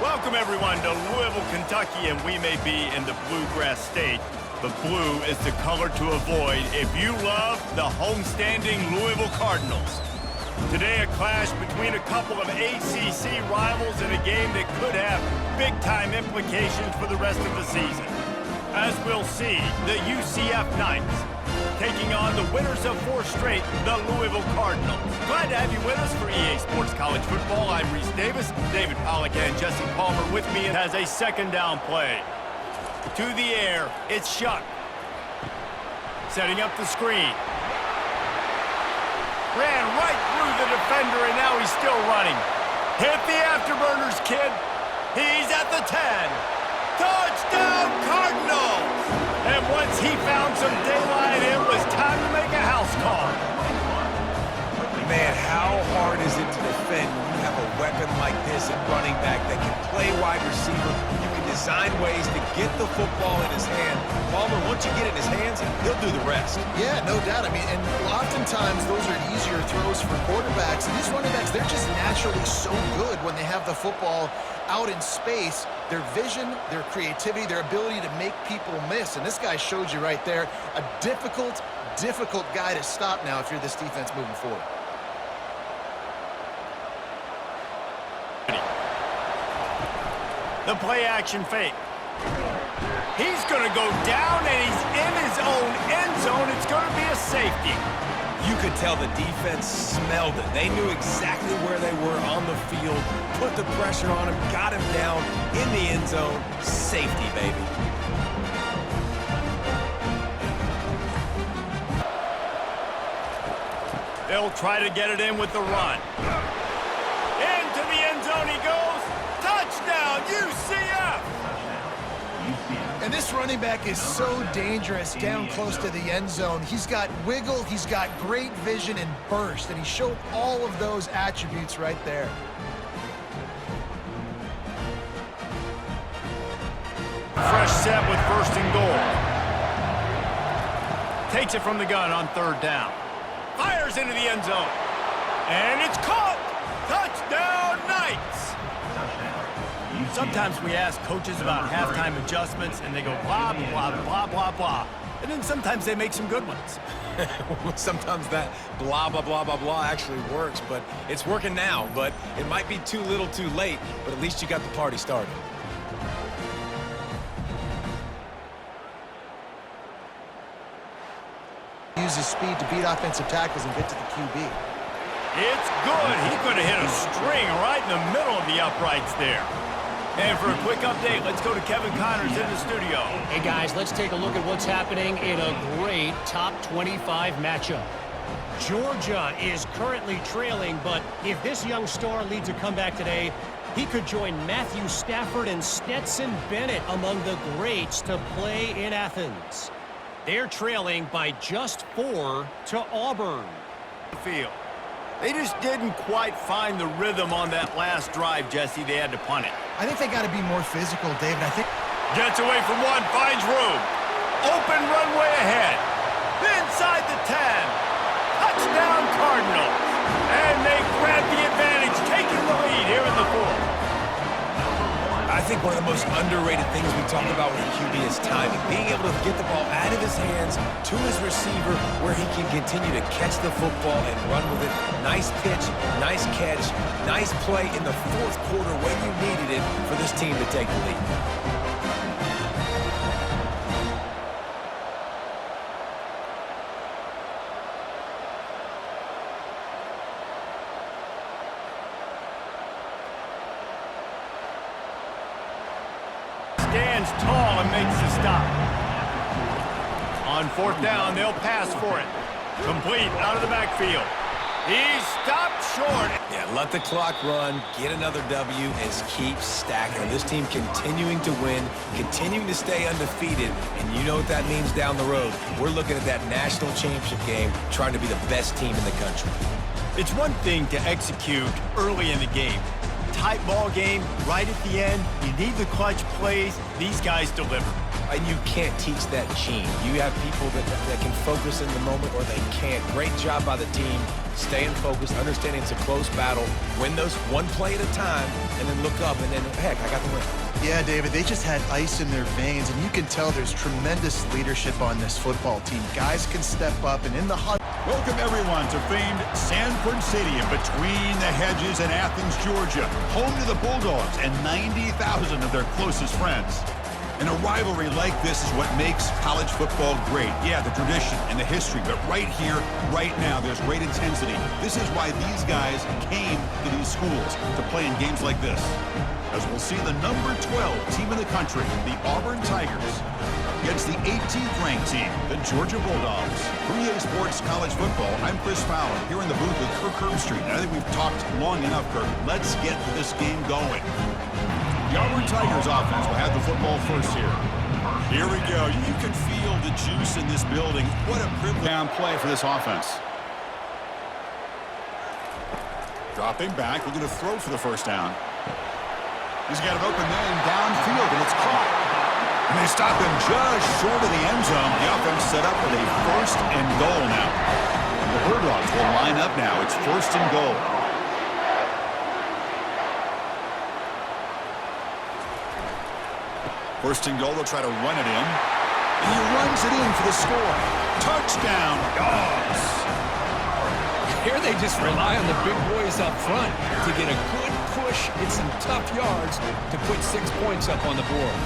Welcome, everyone, to Louisville, Kentucky, and we may be in the Bluegrass State, but blue is the color to avoid if you love the homestanding Louisville Cardinals. Today, a clash between a couple of ACC rivals in a game that could have big-time implications for the rest of the season. As we'll see, the UCF Knights taking on the winners of 4 straight, the Louisville Cardinals. Glad to have you with us for EA Sports College Football. I'm Reese Davis. David Pollack and Jesse Palmer with me and has a second down play. To the air, it's Shuck. Setting up the screen. Ran right through the defender, and now he's still running. Hit the afterburners, kid. He's at the 10. Touchdown, Cardinals! And once he found some daylight, it was time to make a house call. Man, how hard is it to defend when you have a weapon like this at running back that can play wide receiver? You can design ways to get the football in his hand. Palmer, once you get it in his hands, he'll do the rest. Yeah, no doubt. I mean, and oftentimes those are easier throws for quarterbacks. And these running backs, they're just naturally so good when they have the football out in space. Their vision, their creativity, their ability to make people miss. And this guy showed you right there, a difficult guy to stop now if you're this defense moving forward. The play action fake. He's going to go down, and he's in his own end zone. It's going to be a safety. You could tell the defense smelled it. They knew exactly where they were on the field, put the pressure on him, got him down in the end zone. Safety, baby. They'll try to get it in with the run. Into the end zone he goes. Touchdown, UCF! And this running back is so dangerous down close to the end zone. He's got wiggle, he's got great vision and burst, and he showed all of those attributes right there. Fresh set with 1st and goal. Takes it from the gun on 3rd down. Fires into the end zone. And it's caught! Touchdown, Knights! Sometimes we ask coaches about halftime adjustments, and they go blah, blah, blah, blah, blah. And then sometimes they make some good ones. Sometimes that blah, blah, blah, blah, blah actually works, but it's working now. But it might be too little too late, but at least you got the party started. Uses speed to beat offensive tackles and get to the QB. It's good. He could have hit a string right in the middle of the uprights there. And for a quick update, let's go to Kevin Connors in the studio. Hey, guys, let's take a look at what's happening in a great top 25 matchup. Georgia is currently trailing, but if this young star leads a comeback today, he could join Matthew Stafford and Stetson Bennett among the greats to play in Athens. They're trailing by just 4 to Auburn. Field. They just didn't quite find the rhythm on that last drive, Jesse. They had to punt it. I think they got to be more physical, David. I think gets away from one, finds room. Open runway ahead. Inside the 10. Touchdown, Cardinals. And they grab the advantage, taking the lead here in the 4th. I think one of the most underrated things we talk about with QB is timing. Being able to get the ball out of his hands to his receiver where he can continue to catch the football and run with it. Nice pitch, nice catch, nice play in the 4th quarter when you needed it for this team to take the lead. Stands tall and makes the stop. On 4th down, they'll pass for it. Complete out of the backfield. He's stopped short. Yeah, let the clock run, get another W, and keep stacking. This team continuing to win, continuing to stay undefeated, and you know what that means down the road. We're looking at that national championship game, trying to be the best team in the country. It's one thing to execute early in the game. Tight ball game, right at the end, you need the clutch plays. These guys deliver. And you can't teach that gene. You have people that can focus in the moment or they can't. Great job by the team, staying focused, understanding it's a close battle, win those one play at a time, and then look up and then, heck, I got the win. Yeah, David, they just had ice in their veins, and you can tell there's tremendous leadership on this football team. Guys can step up, and in the huddle. Welcome, everyone, to famed Sanford Stadium between the hedges in Athens, Georgia, home to the Bulldogs and 90,000 of their closest friends. And a rivalry like this is what makes college football great. Yeah, the tradition and the history, but right here, right now, there's great intensity. This is why these guys came to these schools to play in games like this. As we'll see the number 12 team in the country, the Auburn Tigers, against the 18th ranked team, the Georgia Bulldogs. For EA Sports College Football, I'm Chris Fowler, here in the booth with Kirk Herbstreit. And I think we've talked long enough, Kirk. Let's get this game going. The Auburn Tigers offense will have the football first here. Here we go. You can feel the juice in this building. What a privilege. Down play for this offense. Dropping back, looking to throw for the first down. He's got an open man downfield, and it's caught. And they stop him just short of the end zone. The offense set up with a first and goal now. The Bulldogs will line up now. It's first and goal. First and goal, they'll try to run it in. And he runs it in for the score. Touchdown, Dogs. Here they just rely on the big boys up front to get a good push in some tough yards to put 6 points up on the board.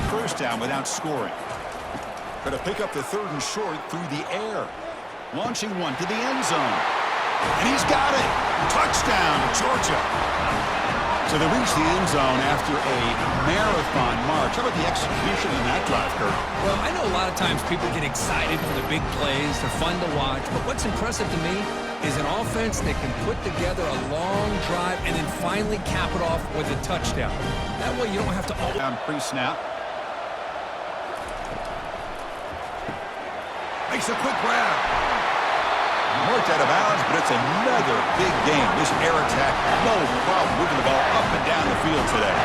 First down without scoring. Going to pick up the third and short through the air. Launching one to the end zone. And he's got it. Touchdown, Georgia. So they reach the end zone after a marathon march. How about the execution in that drive, Kirk? Well, I know a lot of times people get excited for the big plays. They're fun to watch. But what's impressive to me is an offense that can put together a long drive and then finally cap it off with a touchdown. That way you don't have to always... Down pre-snap. Makes a quick grab. Marked out of bounds, but it's another big game. This air attack, no problem moving the ball up and down the field today.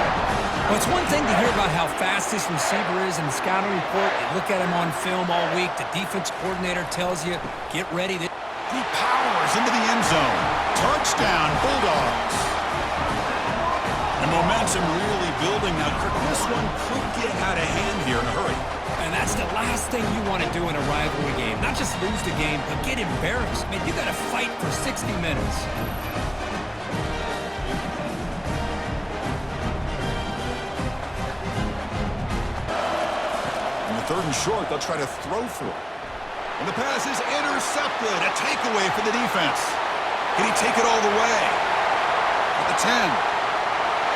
Well, it's one thing to hear about how fast this receiver is in the scouting report. You look at him on film all week. The defense coordinator tells you, get ready. He powers into the end zone. Touchdown, Bulldogs. The momentum really building now. This one could get out of hand here in a hurry. And that's the last thing you want to do in a rivalry game. Not just lose the game, but get embarrassed. Man, you got to fight for 60 minutes. On the third and short, they'll try to throw for it. And the pass is intercepted. A takeaway for the defense. Can he take it all the way? At the 10.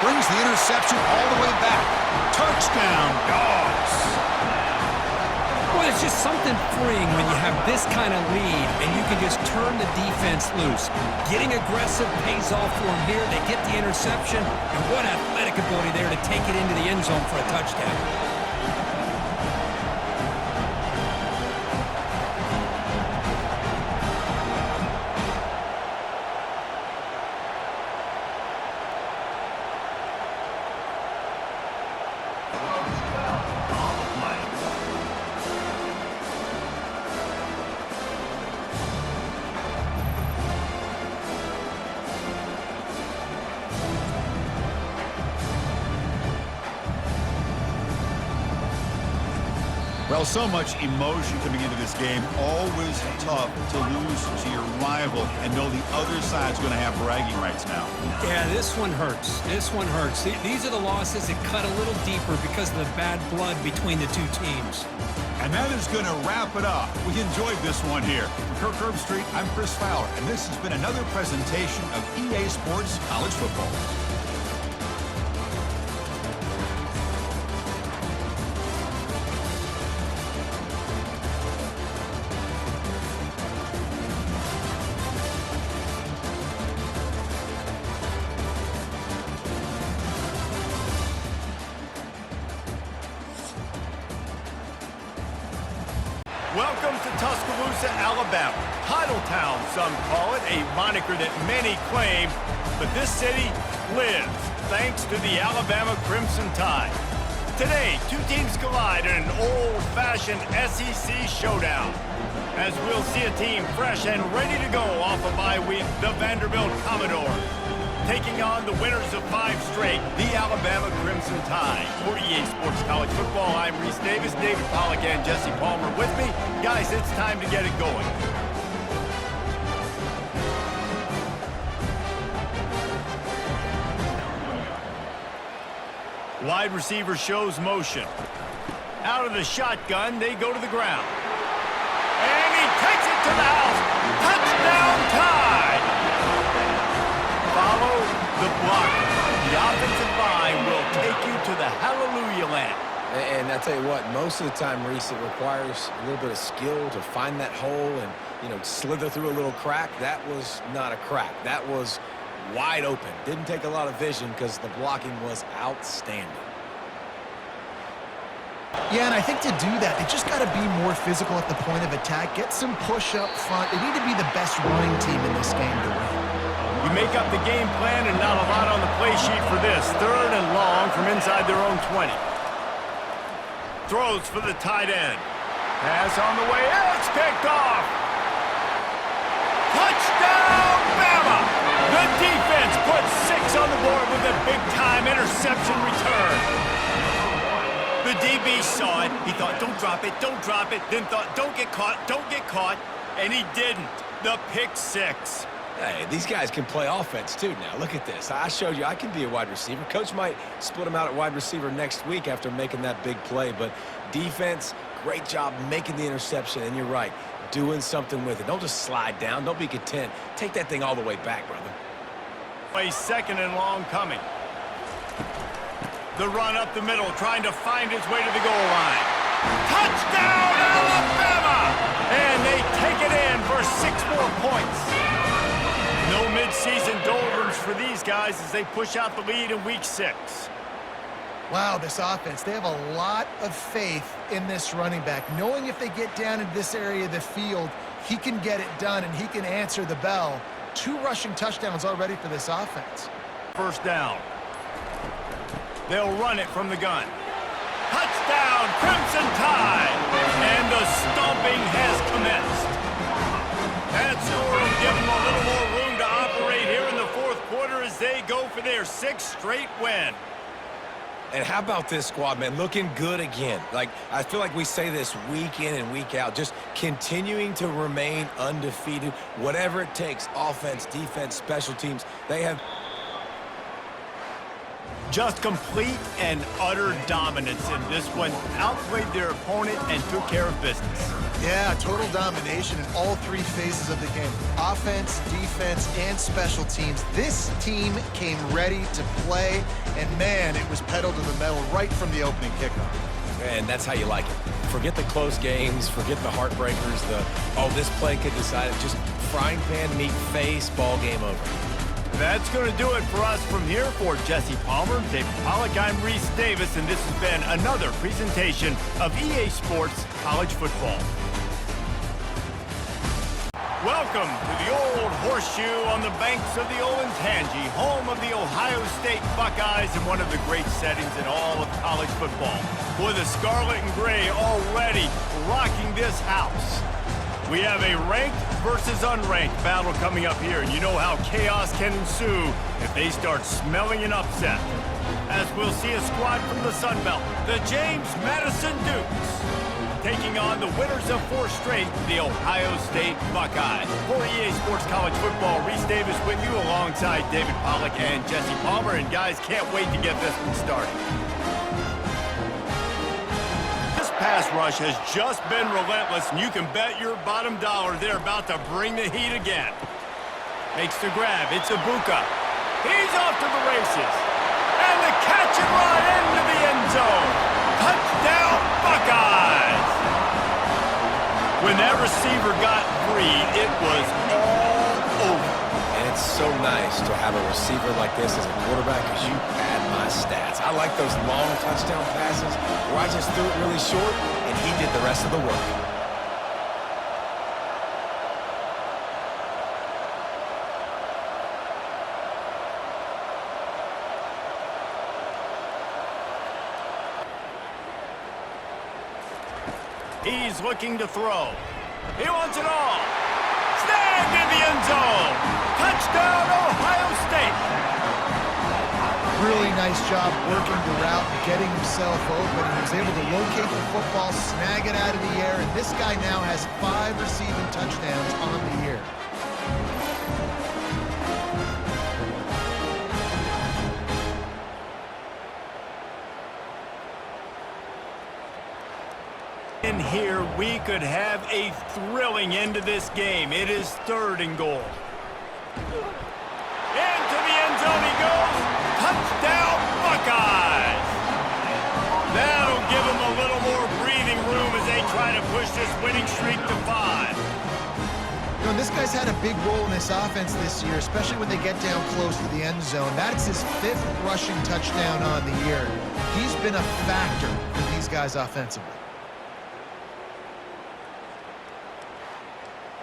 Brings the interception all the way back. Touchdown, Dogs. Well, it's just something freeing when you have this kind of lead and you can just turn the defense loose. Getting aggressive pays off for them here. They get the interception, and what athletic ability there to take it into the end zone for a touchdown. Well, so much emotion coming into this game. Always tough to lose to your rival and know the other side's going to have bragging rights now. Yeah, this one hurts. This one hurts. These are the losses that cut a little deeper because of the bad blood between the two teams. And that is going to wrap it up. We enjoyed this one here. For Kirk Herbstreit, I'm Chris Fowler, and this has been another presentation of EA Sports College Football. Welcome to Tuscaloosa, Alabama. Titletown, some call it, a moniker that many claim, but this city lives thanks to the Alabama Crimson Tide. Today, two teams collide in an old-fashioned SEC showdown, as we'll see a team fresh and ready to go off a bye week, the Vanderbilt Commodores, taking on the winners of 5 straight, the Alabama Crimson Tide. For EA Sports College Football, I'm Reese Davis, David Pollack, and Jesse Palmer with me. Guys, it's time to get it going. Wide receiver shows motion. Out of the shotgun, they go to the ground. And he takes it to the house. Touchdown Tide! Follow the block. The offensive line will take you to the hallelujah land. And I tell you what, most of the time, Reese, it requires a little bit of skill to find that hole and, slither through a little crack. That was not a crack. That was wide open. Didn't take a lot of vision because the blocking was outstanding. Yeah, and I think to do that, they just got to be more physical at the point of attack. Get some push up front. They need to be the best running team in this game to win. You make up the game plan and not a lot on the play sheet for this. 3rd and long from inside their own 20. Throws for the tight end. Pass on the way. It's picked off. Touchdown, Bama! The defense puts 6 on the board with a big-time interception return. The DB saw it. He thought, don't drop it, don't drop it. Then thought, don't get caught. And he didn't. The pick 6. Hey, these guys can play offense, too, now. Look at this. I showed you I can be a wide receiver. Coach might split him out at wide receiver next week after making that big play. But defense, great job making the interception. And you're right, doing something with it. Don't just slide down. Don't be content. Take that thing all the way back, brother. A 2nd and long coming. The run up the middle, trying to find his way to the goal line. Touchdown, Alabama! And they take it in for 6 more points. No mid-season doldrums for these guys as they push out the lead in week 6. Wow, this offense, they have a lot of faith in this running back, knowing if they get down into this area of the field, he can get it done and he can answer the bell. 2 rushing touchdowns already for this offense. 1st down. They'll run it from the gun. Touchdown, Crimson Tide! And the stomping has commenced. That score will give them a little more room to operate here in the 4th quarter as they go for their 6th straight win. And how about this squad, man? Looking good again. I feel like we say this week in and week out, just continuing to remain undefeated, whatever it takes, offense, defense, special teams. They have just complete and utter dominance in this one. Outplayed their opponent and took care of business. Yeah, total domination in all 3 phases of the game. Offense, defense, and special teams. This team came ready to play, and man, it was pedal to the metal right from the opening kickoff. And that's how you like it. Forget the close games, forget the heartbreakers, this play could decide it. Just frying pan, meat face, ball game over. That's going to do it for us from here. For Jesse Palmer, David Pollack, I'm Reese Davis, and this has been another presentation of EA Sports College Football. Welcome to the old horseshoe on the banks of the Olentangy, home of the Ohio State Buckeyes and one of the great settings in all of college football. Boy, the scarlet and gray already rocking this house. We have a ranked versus unranked battle coming up here, and you know how chaos can ensue if they start smelling an upset. As we'll see a squad from the Sun Belt, the James Madison Dukes, taking on the winners of 4 straight, the Ohio State Buckeyes. For EA Sports College Football, Reese Davis with you alongside David Pollack and Jesse Palmer, and guys, can't wait to get this one started. Pass rush has just been relentless, and you can bet your bottom dollar they're about to bring the heat again. Makes the grab. It's Ibuka. He's off to the races. And the catch and run into the end zone. Touchdown, Buckeyes! When that receiver got free, it was all over. And it's so nice to have a receiver like this as a quarterback because you pad my stats. I like those long touchdown passes where I just threw it really short and he did the rest of the work. he's looking to throw. He wants it all. Snagged in the end zone. Touchdown, Ohio State. Really nice job working the route, getting himself open. He was able to locate the football, snag it out of the air, and this guy now has 5 receiving touchdowns on the year. In here, we could have a thrilling end to this game. It is 3rd and goal. Into the end zone he goes. Touchdown, Buckeyes! That'll give them a little more breathing room as they try to push this winning streak to 5. You know, this guy's had a big role in this offense this year, especially when they get down close to the end zone. That's his 5th rushing touchdown on the year. He's been a factor for these guys offensively.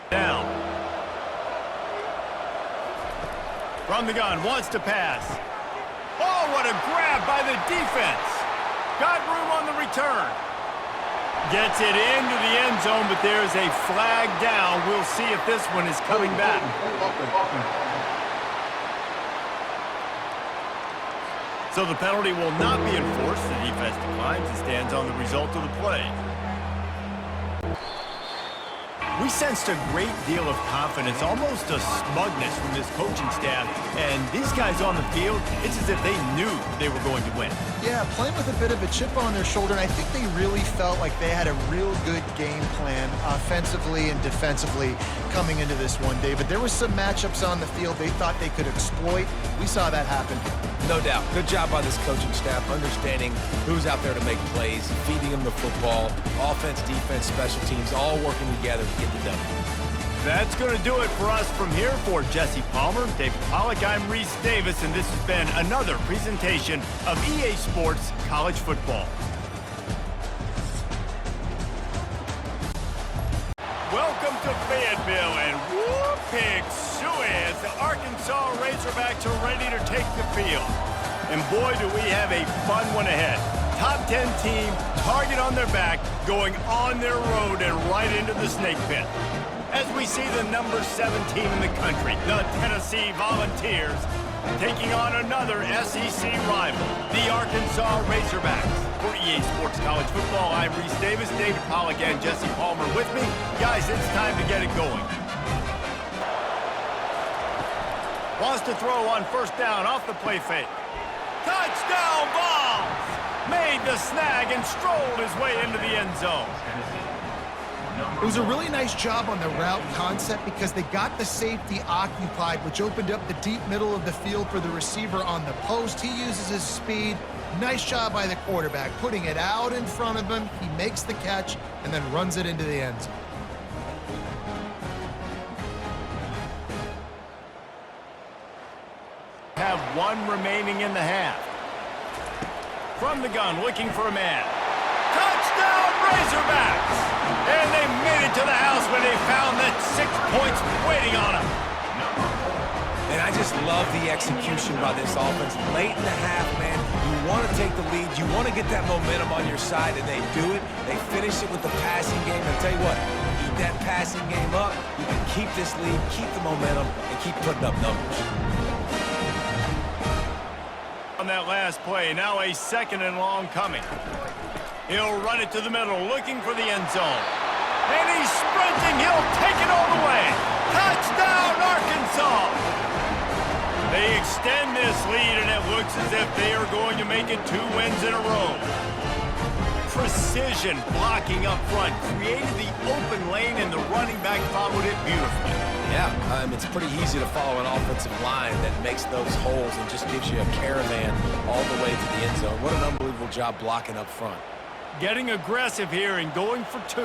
Down. From the gun, wants to pass. Oh, what a grab by the defense. Got room on the return. Gets it into the end zone, but there's a flag down. We'll see if this one is coming back. So the penalty will not be enforced. The defense declines and stands on the result of the play. We sensed a great deal of confidence, almost a smugness from this coaching staff. And these guys on the field, it's as if they knew they were going to win. Yeah, playing with a bit of a chip on their shoulder, and I think they really felt like they had a real good game plan offensively and defensively coming into this one, David. There were some matchups on the field they thought they could exploit. We saw that happen. No doubt. Good job by this coaching staff, understanding who's out there to make plays, feeding them the football, offense, defense, special teams, all working together to get the W. That's going to do it for us from here. For Jesse Palmer, David Pollack, I'm Reese Davis, and this has been another presentation of EA Sports College Football. Welcome to Fayetteville, and whoop, pig suey as the Arkansas Razorbacks are ready to take the field. And boy, do we have a fun one ahead. Top 10 team, target on their back, going on their road and right into the snake pit. As we see the number 7 team in the country, the Tennessee Volunteers, taking on another SEC rival, the Arkansas Razorbacks. For EA Sports College Football, I'm Reese Davis, David Pollack, and Jesse Palmer with me. Guys, it's time to get it going. Wants to throw on 1st down off the play fake. Touchdown balls! Made the snag and strolled his way into the end zone. It was a really nice job on the route concept because they got the safety occupied, which opened up the deep middle of the field for the receiver on the post. He uses his speed. Nice job by the quarterback, putting it out in front of him. He makes the catch and then runs it into the end zone. Have 1 remaining in the half. From the gun, looking for a man. Touchdown, Razorbacks! And they made it to the house when they found that 6 points waiting on them. And I just love the execution by this offense. Late in the half, man, you want to take the lead. You want to get that momentum on your side, and they do it. They finish it with the passing game. And I'll tell you what, keep that passing game up. You can keep this lead, keep the momentum, and keep putting up numbers. On that last play, now a 2nd and long coming. He'll run it to the middle, looking for the end zone. And he's sprinting. He'll take it all the way. Touchdown, Arkansas! They extend this lead, and it looks as if they are going to make it 2 wins in a row. Precision blocking up front created the open lane, and the running back followed it beautifully. Yeah, it's pretty easy to follow an offensive line that makes those holes and just gives you a caravan all the way to the end zone. What an unbelievable job blocking up front. Getting aggressive here and going for 2.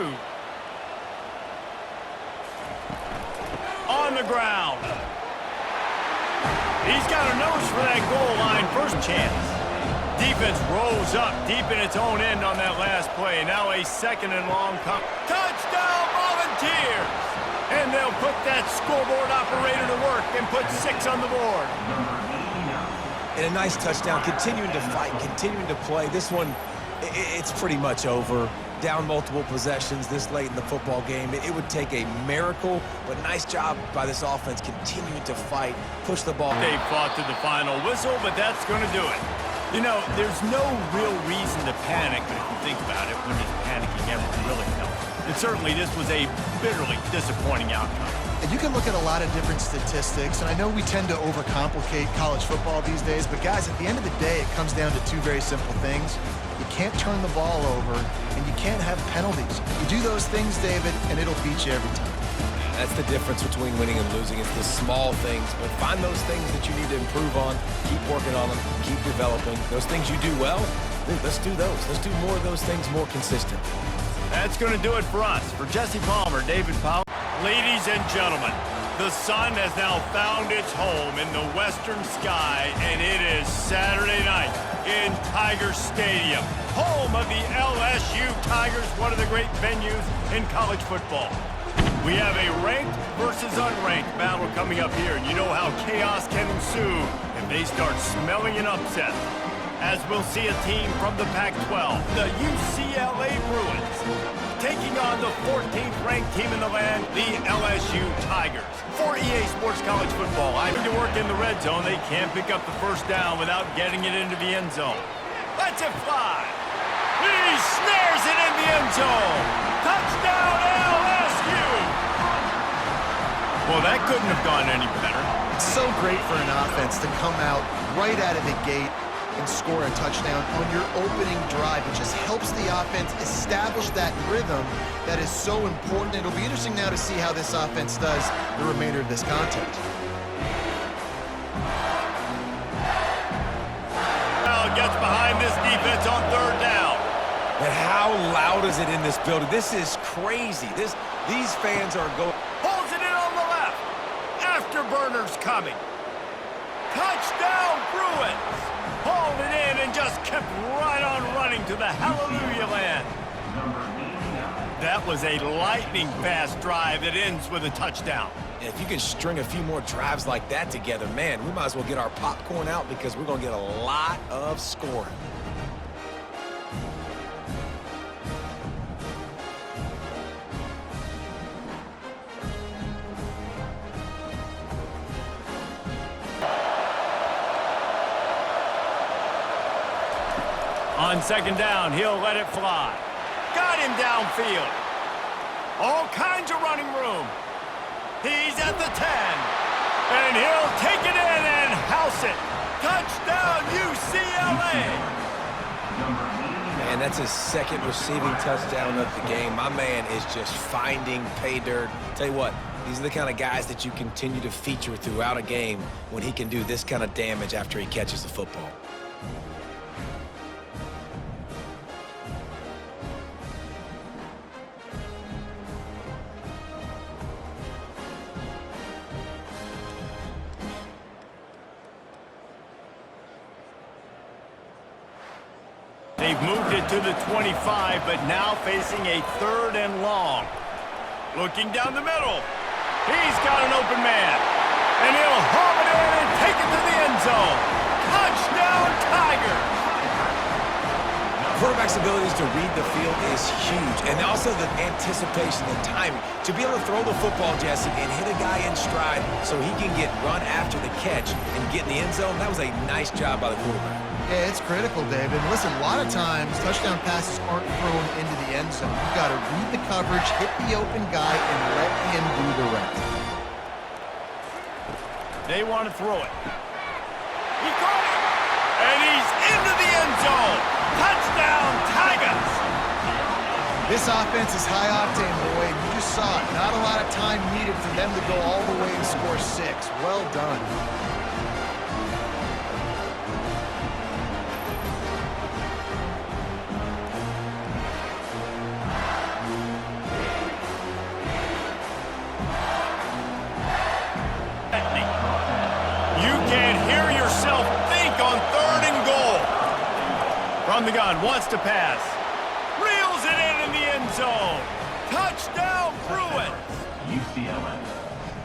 On the ground. He's got a nose for that goal line. First chance. Defense rolls up deep in its own end on that last play. Now a 2nd and long come. Touchdown, Volunteers! And they'll put that scoreboard operator to work and put 6 on the board. And a nice touchdown, continuing to fight, continuing to play. This one, it's pretty much over. down multiple possessions this late in the football game. It would take a miracle, but nice job by this offense continuing to fight, push the ball. They fought to the final whistle, but that's going to do it. You know, there's no real reason to panic, but if you think about it, when does panicking ever really help? And certainly this was a bitterly disappointing outcome. And you can look at a lot of different statistics, and I know we tend to overcomplicate college football these days, but guys, at the end of the day, it comes down to two very simple things. You can't turn the ball over, and you can't have penalties. You do those things, David, and it'll beat you every time. That's the difference between winning and losing. It's the small things, but find those things that you need to improve on, keep working on them, keep developing. Those things you do well, dude, let's do those. Let's do more of those things more consistent. That's going to do it for us. For Jesse Palmer, David Powell. Ladies and gentlemen, the sun has now found its home in the western sky, and it is Saturday night in Tiger Stadium, home of the LSU Tigers, one of the great venues in college football. We have a ranked versus unranked battle coming up here, and you know how chaos can ensue if they start smelling an upset. As we'll see a team from the Pac-12, the UCLA Bruins, taking on the 14th ranked team in the land, the LSU Tigers. For EA Sports College Football, I'm going to work in the red zone. They can't pick up the first down without getting it into the end zone. Let's it fly. He snares it in the end zone. Touchdown LSU. Well, that couldn't have gone any better. It's so great for an offense to come out right out of the gate and score a touchdown on your opening drive. It just helps the offense establish that rhythm that is so important. It'll be interesting now to see how this offense does the remainder of this contest. Now gets behind this defense on third down. And how loud is it in this building? This is crazy. These fans are going. Pulls it in on the left. Afterburners coming. Touchdown Bruins. Hauled it in and just kept right on running to the hallelujah land. That was a lightning-fast drive that ends with a touchdown. And if you can string a few more drives like that together, man, we might as well get our popcorn out because we're going to get a lot of scoring. On second down, he'll let it fly. Got him downfield. All kinds of running room. He's at the 10. And he'll take it in and house it. Touchdown, UCLA. Man, that's his second receiving touchdown of the game. My man is just finding pay dirt. Tell you what, these are the kind of guys that you continue to feature throughout a game when he can do this kind of damage after he catches the football. They've moved it to the 25, but now facing a third and long. Looking down the middle. He's got an open man. And he'll haul it in and take it to the end zone. Touchdown, Tigers! Quarterback's abilities to read the field is huge, and also the anticipation, the timing. To be able to throw the football, Jesse, and hit a guy in stride so he can get run after the catch and get in the end zone, that was a nice job by the quarterback. Yeah, it's critical, David. Listen, a lot of times, touchdown passes aren't thrown into the end zone. You've got to read the coverage, hit the open guy, and let him do the rest. They want to throw it. He caught it! And he's into the end zone! Touchdown, Tigers! This offense is high octane, boy. You just saw it. Not a lot of time needed for them to go all the way and score 6. Well done. From the gun, wants to pass. Reels it in the end zone. Touchdown, Bruins. UCLA.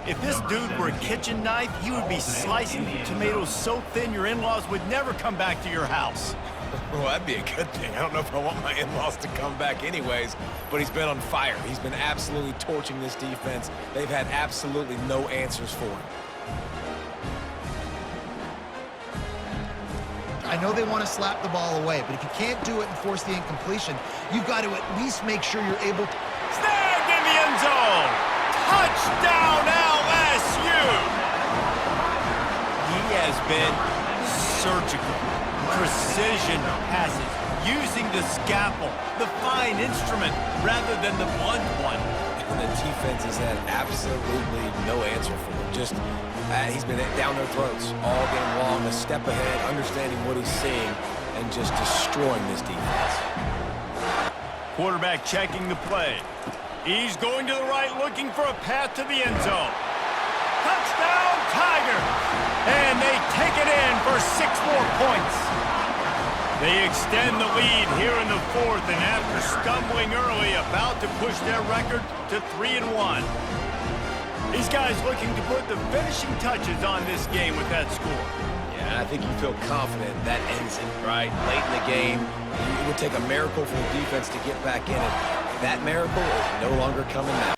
If this dude were a kitchen knife, you would be slicing tomatoes so thin your in-laws would never come back to your house. Well, that'd be a good thing. I don't know if I want my in-laws to come back anyways, but he's been on fire. He's been absolutely torching this defense. They've had absolutely no answers for him. I know they want to slap the ball away, but if you can't do it and force the incompletion, you've got to at least make sure you're able to... Snagged in the end zone! Touchdown LSU! He has been surgical. Precision passes, using the scalpel, the fine instrument, rather than the blunt one. And the defense has had absolutely no answer for him. Just, he's been down their throats all game long, a step ahead, understanding what he's seeing, and just destroying this defense. Quarterback checking the play. He's going to the right, looking for a path to the end zone. Touchdown, Tigers! And they take it in for 6 more points. They extend the lead here in the 4th, and after stumbling early, about to push their record to 3-1. These guys looking to put the finishing touches on this game with that score. Yeah, I think you feel confident that ends it, right? Late in the game, it would take a miracle for the defense to get back in it. That miracle is no longer coming now.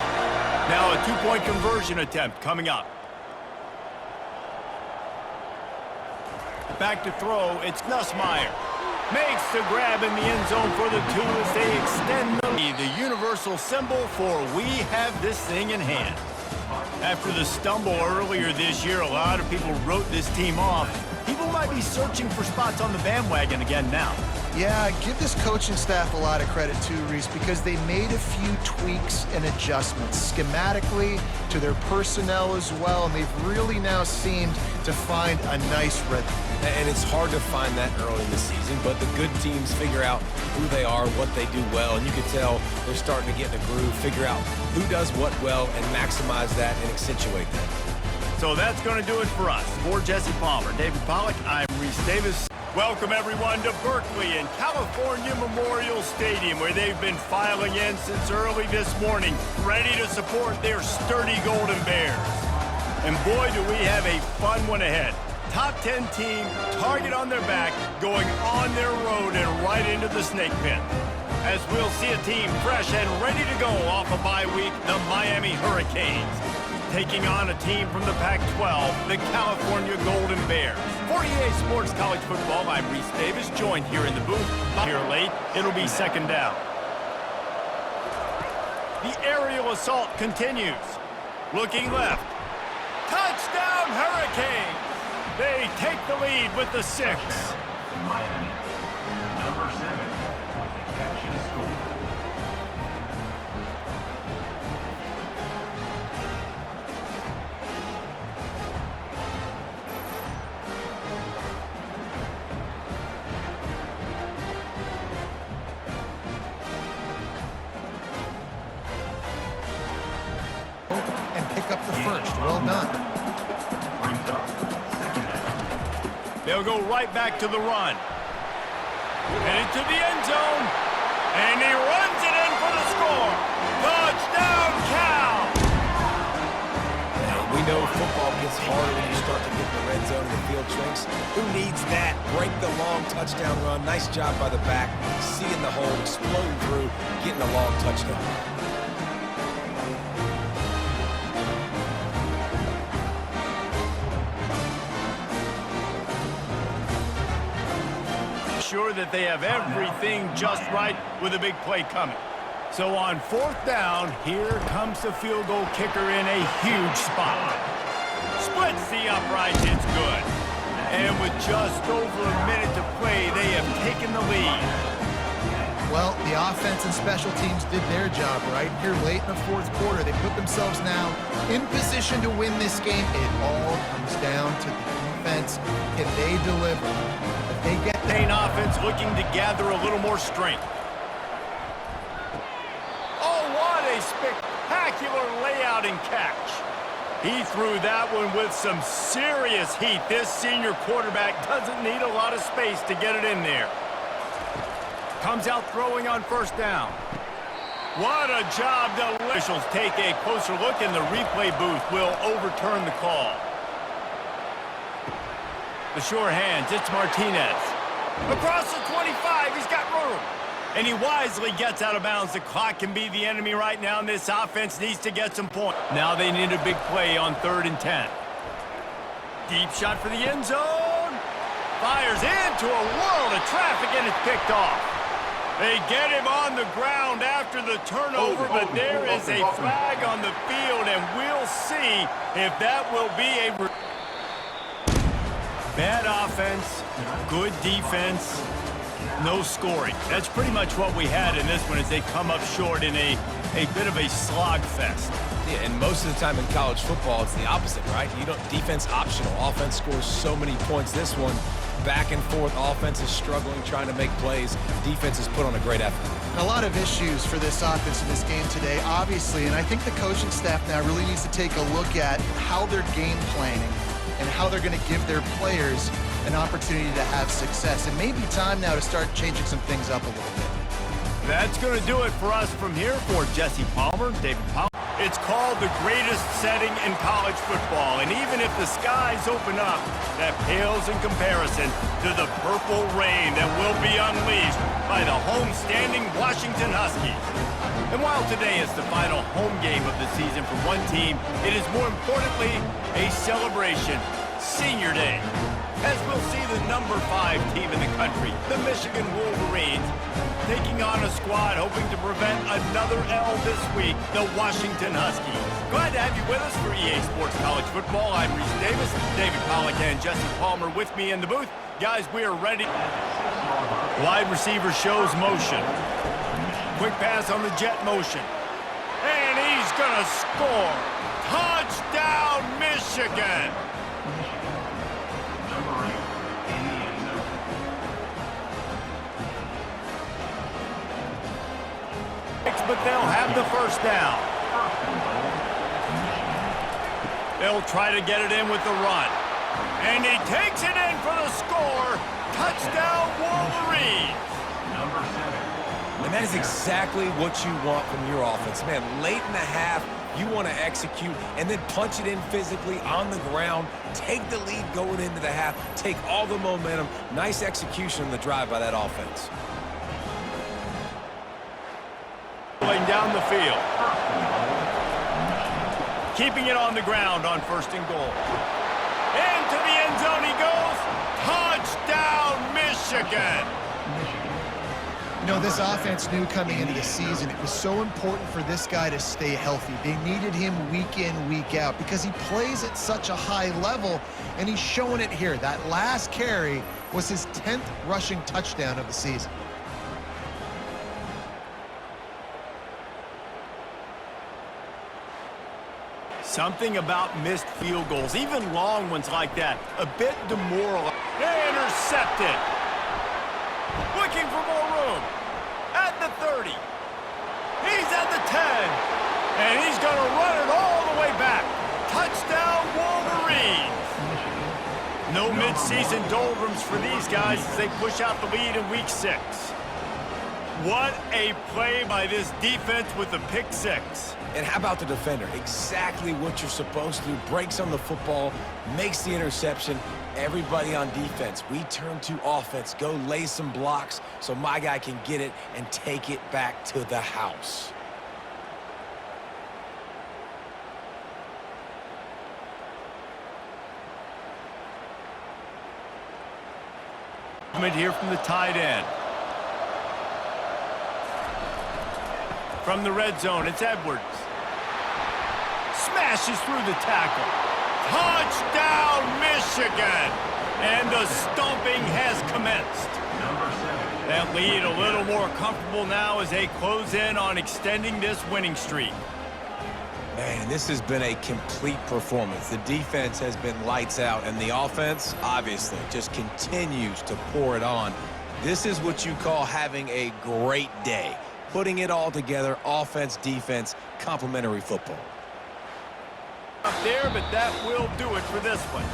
Now a 2-point conversion attempt coming up. Back to throw, it's Nussmeier. Makes the grab in the end zone for the 2 as they extend the lead. The universal symbol for we have this thing in hand. After the stumble earlier this year, a lot of people wrote this team off. People might be searching for spots on the bandwagon again now. Yeah, give this coaching staff a lot of credit too, Reese, because they made a few tweaks and adjustments schematically to their personnel as well, and they've really now seemed to find a nice rhythm. And it's hard to find that early in the season, but the good teams figure out who they are, what they do well, and you can tell they're starting to get in a groove, figure out who does what well, and maximize that and accentuate that. So that's going to do it for us. For Jesse Palmer, David Pollack, I'm Reese Davis. Welcome everyone to Berkeley and California Memorial Stadium, where they've been filing in since early this morning, ready to support their sturdy Golden Bears. And boy, do we have a fun one ahead. Top 10 team, target on their back, going on their road and right into the snake pit. As we'll see a team fresh and ready to go off a bye week, the Miami Hurricanes. Taking on a team from the Pac-12, the California Golden Bears. For EA Sports College Football, I'm Reese Davis, joined here in the booth. Here late, it'll be 2nd down. The aerial assault continues. Looking left. Touchdown, Hurricanes! They take the lead with the 6. Miami, number 7, catches score. And pick up the first. Well done. They'll go right back to the run. Headed to the end zone. And he runs it in for the score. Touchdown, Cal! Now, we know football gets harder when you start to get in the red zone and the field shrinks. Who needs that? Break the long touchdown run. Nice job by the back. Seeing the hole, exploding through, getting a long touchdown. Sure that they have everything just right with a big play coming. So on 4th down, here comes the field goal kicker in a huge spot. Splits the uprights, it's good. And with just over a minute to play, they have taken the lead. Well, the offense and special teams did their job right here late in the 4th quarter. They put themselves now in position to win this game. It all comes down to the defense. Can they deliver? If they get Main offense looking to gather a little more strength. Oh, what a spectacular layout and catch. He threw that one with some serious heat. This senior quarterback doesn't need a lot of space to get it in there. Comes out throwing on 1st down. What a job. The officials take a closer look, and the replay booth will overturn the call. The sure hands, it's Martinez. Across the 25, he's got room. And he wisely gets out of bounds. The clock can be the enemy right now, and this offense needs to get some points. Now they need a big play on 3rd and 10. Deep shot for the end zone. Fires into a world of traffic, and it's picked off. They get him on the ground after the turnover, but there is a flag on the field, and we'll see if that will be a... Bad offense, good defense, no scoring. That's pretty much what we had in this one as they come up short in a bit of a slogfest. Yeah, and most of the time in college football, it's the opposite, right? You don't defense optional. Offense scores so many points. This one, back and forth. Offense is struggling, trying to make plays. Defense has put on a great effort. And a lot of issues for this offense in this game today, obviously, and I think the coaching staff now really needs to take a look at how they're game planning and how they're going to give their players an opportunity to have success. It may be time now to start changing some things up a little bit. That's going to do it for us from here. For Jesse Palmer, David Powell. It's called the greatest setting in college football, and even if the skies open up, that pales in comparison to the purple rain that will be unleashed by the homestanding Washington Huskies. And while today is the final home game of the season for one team, it is more importantly a celebration, Senior Day, as we'll see the number 5 team in the country, the Michigan Wolverines, taking on a squad hoping to prevent another L this week, the Washington Huskies. Glad to have you with us for EA Sports College Football. I'm Reese Davis, David Pollack and Jesse Palmer with me in the booth. Guys, we are ready. Wide receiver shows motion. Quick pass on the jet motion. And he's going to score. Touchdown, Michigan. But they'll have the first down. They'll try to get it in with the run. And he takes it in for the score. Touchdown, Wolverines. And that is exactly what you want from your offense. Man, late in the half, you want to execute and then punch it in physically on the ground, take the lead going into the half, take all the momentum. Nice execution on the drive by that offense. Down the field. Keeping it on the ground on 1st and goal. Into the end zone he goes. Touchdown, Michigan. You know, this offense knew coming into the season it was so important for this guy to stay healthy. They needed him week in, week out because he plays at such a high level, and he's showing it here. That last carry was his 10th rushing touchdown of the season. Something about missed field goals, even long ones like that, a bit demoralizing. Intercepted. Looking for more room. At the 30. He's at the 10. And he's going to run it all the way back. Touchdown, Wolverines. No midseason doldrums for these guys as they push out the lead in Week 6. What a play by this defense with the pick 6. And how about the defender? Exactly what you're supposed to do. Breaks on the football, makes the interception. Everybody on defense, we turn to offense. Go lay some blocks so my guy can get it and take it back to the house. Here from the tight end. From the red zone, it's Edwards. Smashes through the tackle. Touchdown, Michigan! And the stomping has commenced. That lead a little more comfortable now as they close in on extending this winning streak. Man, this has been a complete performance. The defense has been lights out, and the offense, obviously, just continues to pour it on. This is what you call having a great day. Putting it all together, offense, defense, complementary football. Up there, but that will do it for this one.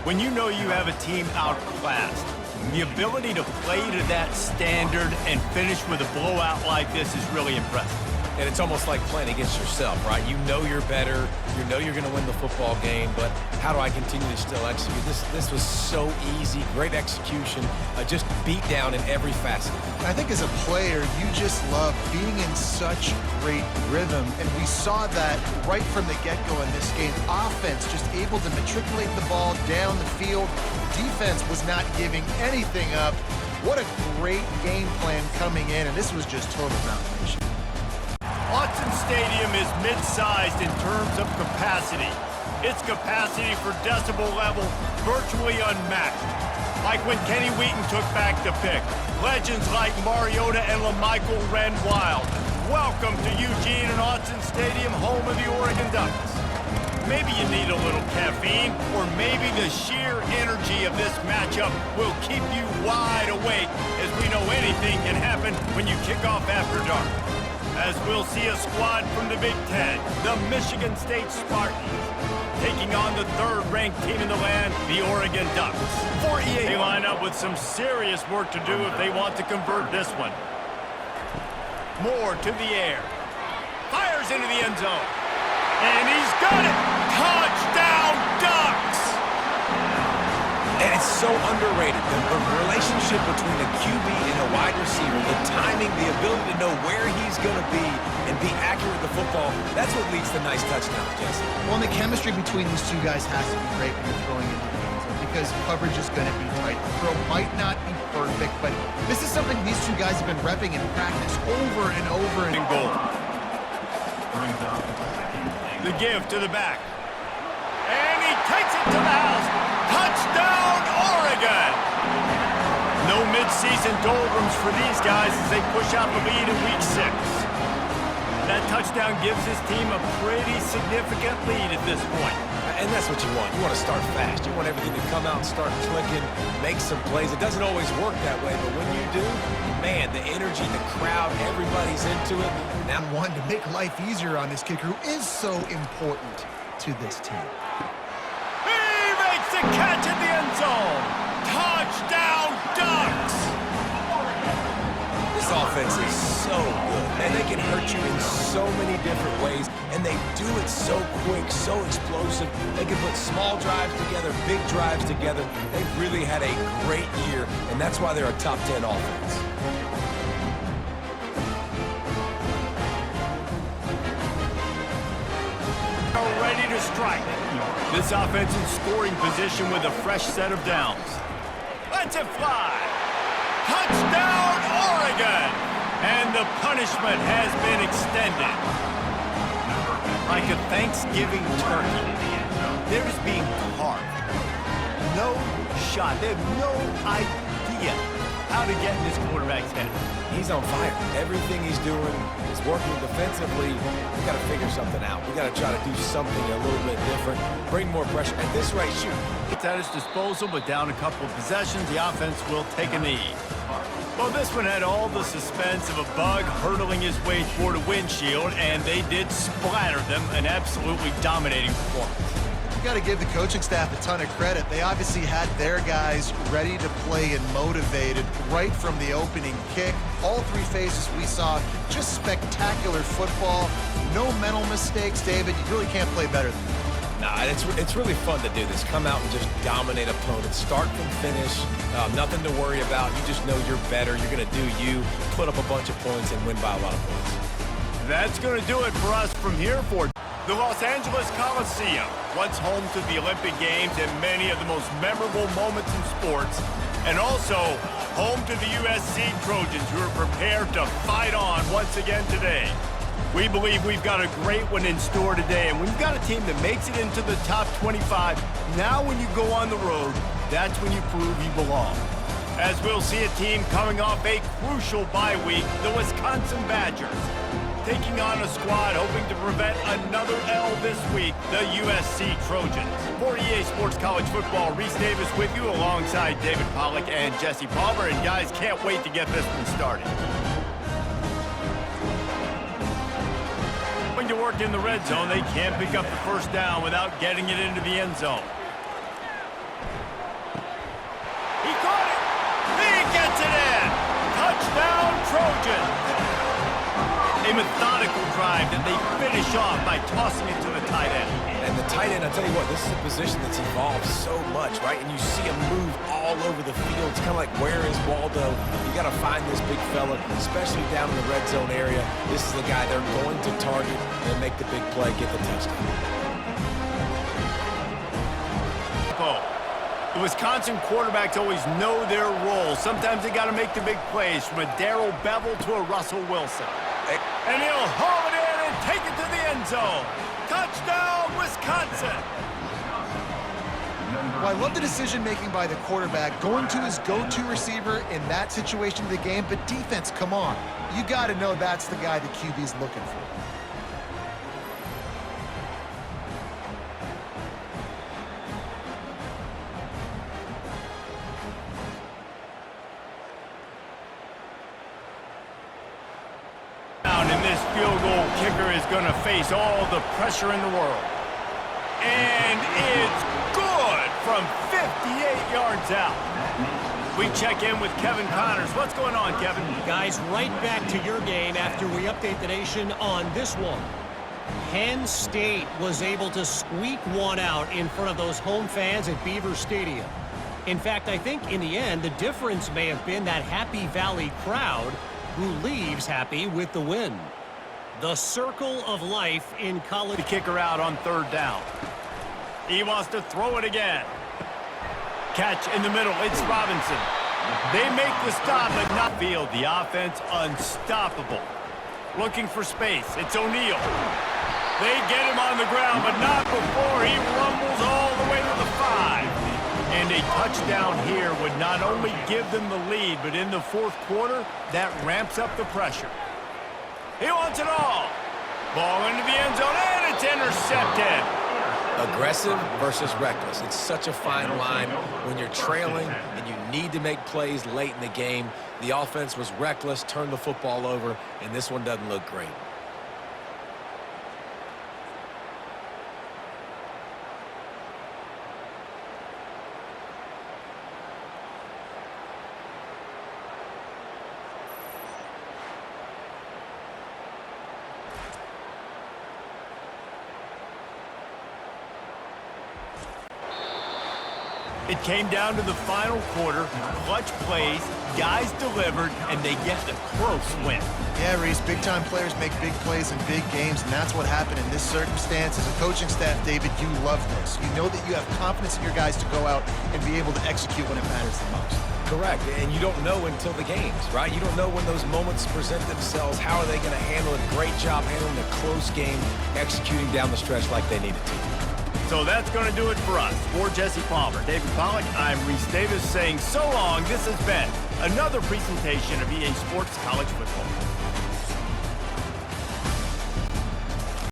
When you know you have a team outclassed, the ability to play to that standard and finish with a blowout like this is really impressive. And it's almost like playing against yourself, right? You know you're better. You know you're going to win the football game, but how do I continue to still execute? This was so easy. Great execution. Just beat down in every facet. I think as a player, you just love being in such great rhythm, and we saw that right from the get-go in this game. Offense just able to matriculate the ball down the field. Defense was not giving anything up. What a great game plan coming in, and this was just total domination. Autzen Stadium is mid-sized in terms of capacity. Its capacity for decibel level virtually unmatched. Like when Kenny Wheaton took back the pick. Legends like Mariota and LaMichael ran wild. Welcome to Eugene and Autzen Stadium, home of the Oregon Ducks. Maybe you need a little caffeine, or maybe the sheer energy of this matchup will keep you wide awake, as we know anything can happen when you kick off after dark. As we'll see a squad from the Big Ten, the Michigan State Spartans, taking on the third-ranked team in the land, the Oregon Ducks. For EA, they line up with some serious work to do if they want to convert this one. Moore to the air. Fires into the end zone. And he's got it! Touchdown, Ducks! And it's so underrated. The relationship between a QB and a wide receiver, the timing, the ability to know where he's going to be and be accurate with the football, that's what leads to nice touchdowns, Jesse. Well, and the chemistry between these two guys has to be great when you're throwing into the end zone, because coverage is going to be tight. The throw might not be perfect, but this is something these two guys have been repping in practice over and over and goal. Brings up The give to the back. And he takes it to the house. Touchdown, Oregon! No mid-season doldrums for these guys as they push out the lead in Week 6. That touchdown gives his team a pretty significant lead at this point. And that's what you want. You want to start fast. You want everything to come out and start clicking, make some plays. It doesn't always work that way, but when you do, man, the energy, the crowd, everybody's into it. now one to make life easier on this kicker who is so important to this team. He makes the catch in the end zone. Touchdown, Ducks! This offense is so good, and they can hurt you in so many different ways, and they do it so quick, so explosive. They can put small drives together, big drives together. They've really had a great year, and that's why they're a top 10 offense. Ready to strike. This offense in scoring position with a fresh set of downs. Lets it fly. Touchdown, Oregon! And the punishment has been extended. Like a Thanksgiving turkey, they're just being carved. No shot. They have no idea how to get in this quarterback's head. He's on fire. Everything he's doing is working defensively. We got to figure something out. We got to try to do something a little bit different. Bring more pressure. At this rate, shoot. It's at his disposal, but down a couple of possessions, the offense will take a knee. Well, this one had all the suspense of a bug hurtling his way toward a windshield, and they did splatter them, an absolutely dominating performance. You got to give the coaching staff a ton of credit. They obviously had their guys ready to play and motivated right from the opening kick. All three phases we saw, just spectacular football. No mental mistakes, David. You really can't play better than that. Nah, it's really fun to do this. Come out and just dominate opponents. Start from finish. Nothing to worry about. You just know you're better. You're going to do you, put up a bunch of points, and win by a lot of points. That's going to do it for us from here for the Los Angeles Coliseum, once home to the Olympic Games and many of the most memorable moments in sports, and also home to the USC Trojans, who are prepared to fight on once again today. We believe we've got a great one in store today, and we've got a team that makes it into the top 25. Now when you go on the road, that's when you prove you belong. As we'll see a team coming off a crucial bye week, the Wisconsin Badgers, taking on a squad hoping to prevent another L this week, the USC Trojans. For EA Sports College Football, Reese Davis with you alongside David Pollack and Jesse Palmer. And guys, can't wait to get this one started. Going to work in the red zone, they can't pick up the first down without getting it into the end zone. He caught it! He gets it in! Touchdown, Trojans! A methodical drive that they finish off by tossing it to the tight end. And the tight end, I'll tell you what, this is a position that's evolved so much, right? And you see him move all over the field. It's kind of like, where is Waldo? You got to find this big fella, especially down in the red zone area. This is the guy they're going to target and make the big play, get the touchdown. The Wisconsin quarterbacks always know their role. Sometimes they got to make the big plays, from a Darrell Bevel to a Russell Wilson. And he'll haul it in and take it to the end zone. Touchdown, Wisconsin! Well, I love the decision-making by the quarterback, going to his go-to receiver in that situation of the game. But defense, come on. You got to know that's the guy the QB's looking for. And this field goal kicker is going to face all the pressure in the world. And it's good from 58 yards out. We check in with Kevin Connors. What's going on, Kevin? Guys, right back to your game after we update the nation on this one. Penn State was able to squeak one out in front of those home fans at Beaver Stadium. In fact, I think in the end, the difference may have been that Happy Valley crowd who leaves happy with the win. The circle of life in college. The kicker out on third down. He wants to throw it again. Catch in the middle. It's Robinson. They make the stop but not field. The offense unstoppable. Looking for space. It's O'Neal. They get him on the ground, but not before he rumbles all the way to the 5. And a touchdown here would not only give them the lead, but in the fourth quarter, that ramps up the pressure. He wants it all. Ball into the end zone, and it's intercepted. Aggressive versus reckless. It's such a fine line when you're trailing and you need to make plays late in the game. The offense was reckless, turned the football over, and this one doesn't look great. It came down to the final quarter, clutch plays, guys delivered, and they get the close win. Yeah, Reese, big-time players make big plays in big games, and that's what happened in this circumstance. As a coaching staff, David, you love this. You know that you have confidence in your guys to go out and be able to execute when it matters the most. Correct, and you don't know until the games, right? You don't know when those moments present themselves. How are they going to handle it? Great job handling a close game, executing down the stretch like they needed to. So that's going to do it for us. For Jesse Palmer, David Pollack, I'm Reese Davis saying so long. This has been another presentation of EA Sports College Football.